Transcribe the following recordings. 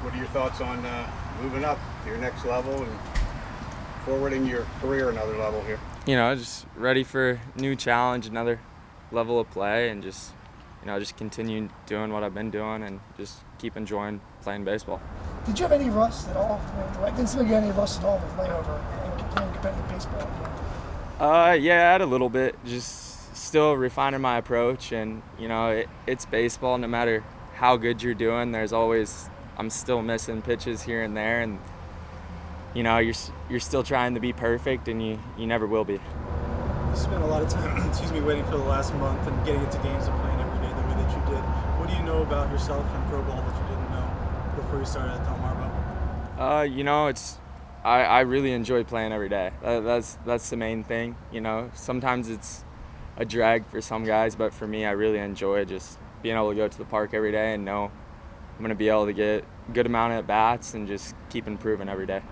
what are your thoughts on moving up to your next level and forwarding your career another level here? Just ready for a new challenge, another level of play, and just continue doing what I've been doing and just keep enjoying playing baseball. Did you have any rust at all? Didn't seem like you had any rust at all with layover and playing competitive baseball? Yeah, I had a little bit. Just still refining my approach, and it's baseball. No matter how good you're doing, I'm still missing pitches here and there, and you're still trying to be perfect, and you never will be. You spent a lot of time, waiting for the last month and getting into games and playing every day the way that you did. What do you know about yourself and pro ball that you didn't know before you started at Delmarva? I really enjoy playing every day. That's the main thing. Sometimes it's a drag for some guys, but for me, I really enjoy just being able to go to the park every day and know I'm going to be able to get a good amount of at-bats and just keep improving every day.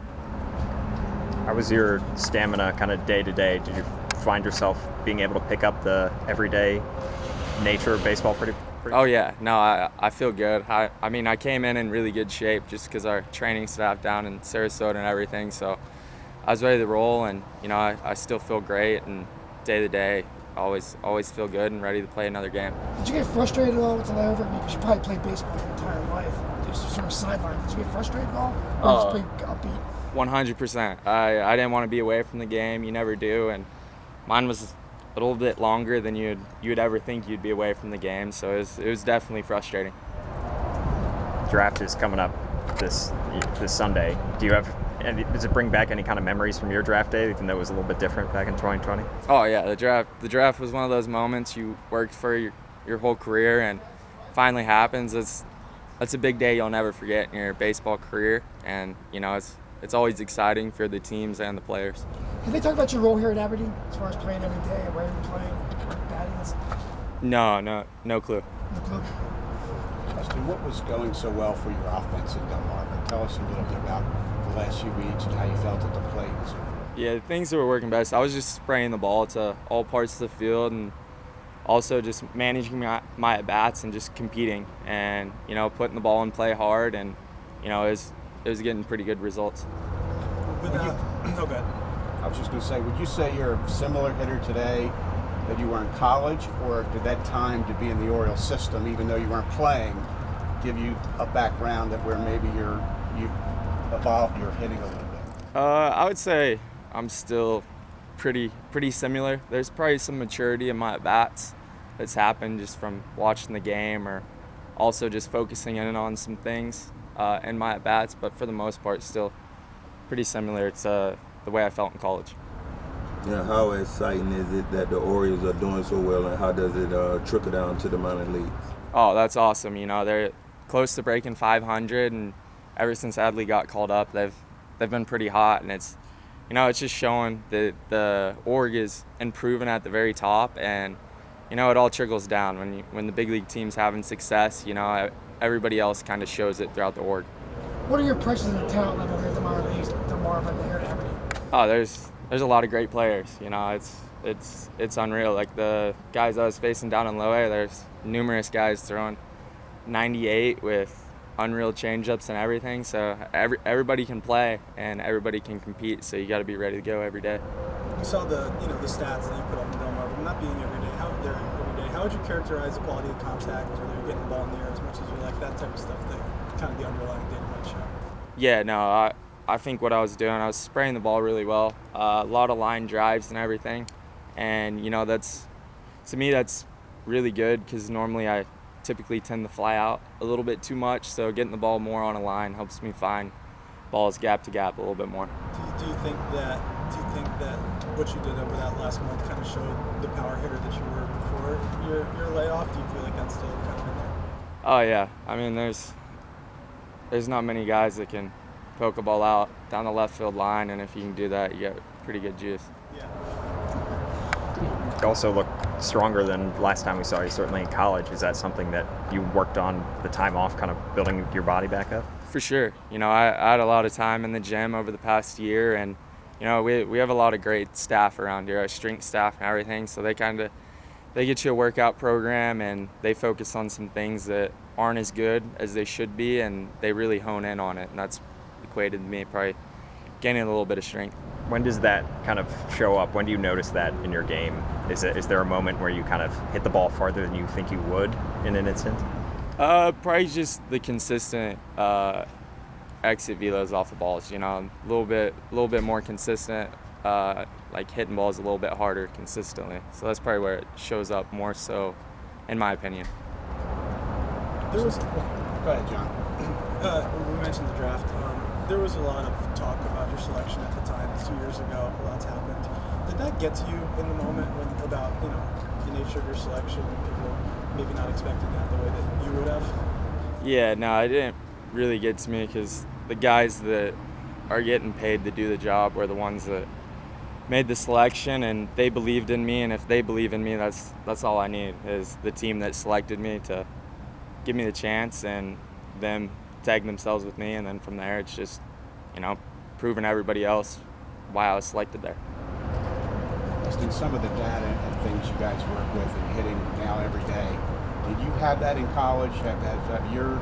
How was your stamina kind of day to day? Did you find yourself being able to pick up the everyday nature of baseball pretty? Oh yeah, no, I feel good. I came in really good shape just because our training staff down in Sarasota and everything, so I was ready to roll, and I still feel great, and day to day always feel good and ready to play another game. Did you get frustrated at all with the layover? Because you probably played baseball your entire life, just sort of sideline. Did you get frustrated at all, or just play upbeat? 100%. I didn't want to be away from the game. You never do, and mine was a little bit longer than you'd ever think you'd be away from the game, so it was definitely frustrating. Draft is coming up this Sunday. Does it bring back any kind of memories from your draft day, even though it was a little bit different back in 2020? Oh yeah, the draft was one of those moments you worked for your whole career, and finally happens. That's a big day you'll never forget in your baseball career, and it's always exciting for the teams and the players. Did they talk about your role here at Aberdeen as far as playing every day and where you're playing, where you're batting? No clue. No clue. Heston, what was going so well for your offense in Delmarva? Tell us a little bit about the last few weeks and how you felt at the plate and so forth. Yeah, the things that were working best, I was just spraying the ball to all parts of the field, and also just managing my at-bats and just competing and, putting the ball in play hard, and, it was getting pretty good results. Okay. I was just going to say, would you say you're a similar hitter today that you were in college, or did that time to be in the Orioles system, even though you weren't playing, give you a background that where maybe you've evolved your hitting a little bit? I would say I'm still pretty similar. There's probably some maturity in my at-bats that's happened just from watching the game, or also just focusing in on some things in my at-bats, but for the most part still pretty similar to the way I felt in college. Yeah, how exciting is it that the Orioles are doing so well, and how does it trickle down to the minor leagues? Oh, that's awesome. They're close to breaking 500, and ever since Adley got called up, they've been pretty hot, and it's just showing that the org is improving at the very top, and it all trickles down when the big league team's having success. Everybody else kind of shows it throughout the org. What are your impressions of the talent level here at the minor leagues, Delmarva and here at Aberdeen? Oh, there's a lot of great players. It's unreal. Like the guys I was facing down in Low A, there's numerous guys throwing 98 with unreal changeups and everything. So everybody can play and everybody can compete. So you got to be ready to go every day. You saw the stats that you put up in Delmarva. Not being every day, how would you characterize the quality of contact, whether you're getting the ball in the air as much as you like, that type of stuff that kind of the underlying data might show? Yeah, no, I think what I was doing, I was spraying the ball really well, a lot of line drives and everything, and to me that's really good because normally I typically tend to fly out a little bit too much, so getting the ball more on a line helps me find balls gap to gap a little bit more. Do you think that what you did over that last month kind of showed the power hitter that you were before your layoff? Do you feel like that's still kind of in there? Oh yeah, there's not many guys that can poke a ball out down the left field line, and if you can do that, you get pretty good juice. Yeah. You also look stronger than last time we saw you, certainly in college. Is that something that you worked on the time off, kind of building your body back up? For sure. I had a lot of time in the gym over the past year, and we have a lot of great staff around here, our strength staff and everything, so they kind of they get you a workout program and they focus on some things that aren't as good as they should be, and they really hone in on it, and that's equated to me probably gaining a little bit of strength. When does that kind of show up? When do you notice that in your game? Is there a moment where you kind of hit the ball farther than you think you would in an instant? Probably just the consistent exit velos off the balls. You know, a little bit more consistent. Like hitting balls a little bit harder consistently. So that's probably where it shows up more so, in my opinion. There was, Go ahead, John. we mentioned the draft. There was a lot of talk about your selection at the time. 2 years ago, a lot's happened. Did that get to you in the moment about the nature of your selection and people maybe not expecting that the way that you would have? Yeah, no, it didn't really get to me because the guys that are getting paid to do the job were the ones that made the selection, and they believed in me, and if they believe in me, that's all I need, is the team that selected me to give me the chance and them tag themselves with me, and then from there it's just, proving everybody else why I was selected there. In some of the data and things you guys work with and hitting now every day, did you have that in college? Have you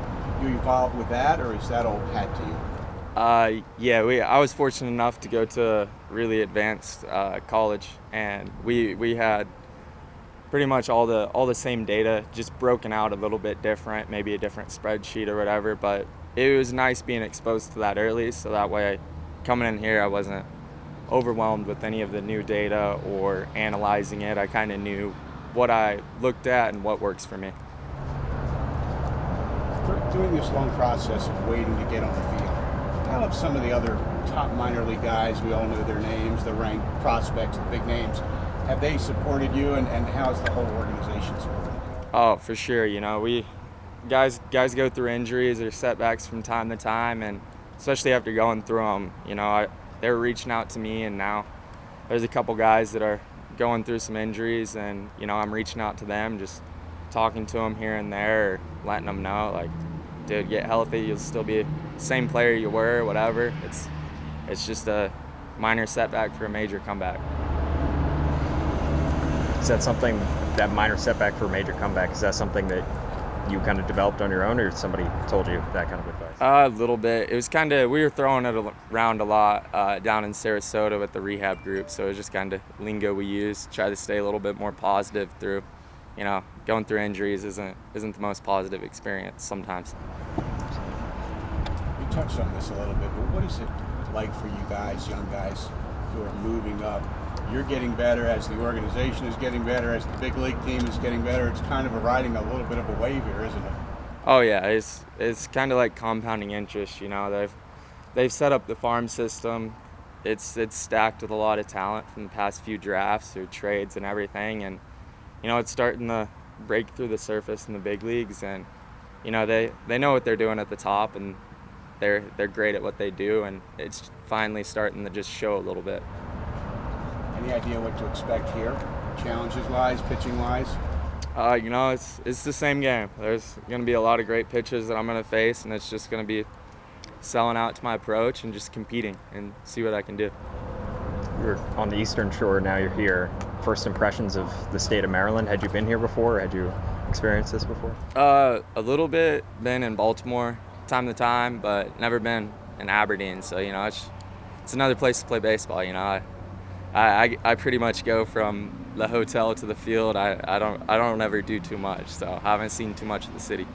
evolved with that, or is that all had to you? Yeah, I was fortunate enough to go to a really advanced college, and we had pretty much all the same data, just broken out a little bit different, maybe a different spreadsheet or whatever. But it was nice being exposed to that early, so that way, coming in here, I wasn't overwhelmed with any of the new data or analyzing it. I kind of knew what I looked at and what works for me. Doing this long process of waiting to get on the field, how have some of the other top minor league guys, we all know their names, the ranked prospects, the big names, have they supported you, and how's the whole organization supported you? Oh, for sure. We guys go through injuries or setbacks from time to time, and especially after going through them, they're reaching out to me, and now there's a couple guys that are going through some injuries, and I'm reaching out to them, just talking to them here and there, or letting them know, like, dude, get healthy, you'll still be the same player you were, whatever. It's just a minor setback for a major comeback. Is that something, that minor setback for a major comeback, is that something that you kind of developed on your own, or somebody told you that kind of advice? A little bit. It was we were throwing it around a lot down in Sarasota with the rehab group, so it was just kind of lingo we used, try to stay a little bit more positive through, going through injuries isn't the most positive experience sometimes. You touched on this a little bit, but what is it like for you guys, young guys, who are moving up? You're getting better as the organization is getting better, as the big league team is getting better. It's kind of riding a little bit of a wave here, isn't it? Oh yeah, it's kind of like compounding interest. They've set up the farm system. It's stacked with a lot of talent from the past few drafts or trades and everything, and it's starting to break through the surface in the big leagues, and they know what they're doing at the top, and they're great at what they do, and it's finally starting to just show a little bit. Any idea what to expect here, challenges-wise, pitching-wise? It's the same game. There's going to be a lot of great pitches that I'm going to face, and it's just going to be selling out to my approach and just competing and see what I can do. You're on the Eastern Shore, now you're here. First impressions of the state of Maryland, had you been here before, or had you experienced this before? A little bit, been in Baltimore time to time, but never been in Aberdeen, so it's another place to play baseball. I pretty much go from the hotel to the field. I don't ever do too much, so I haven't seen too much of the city.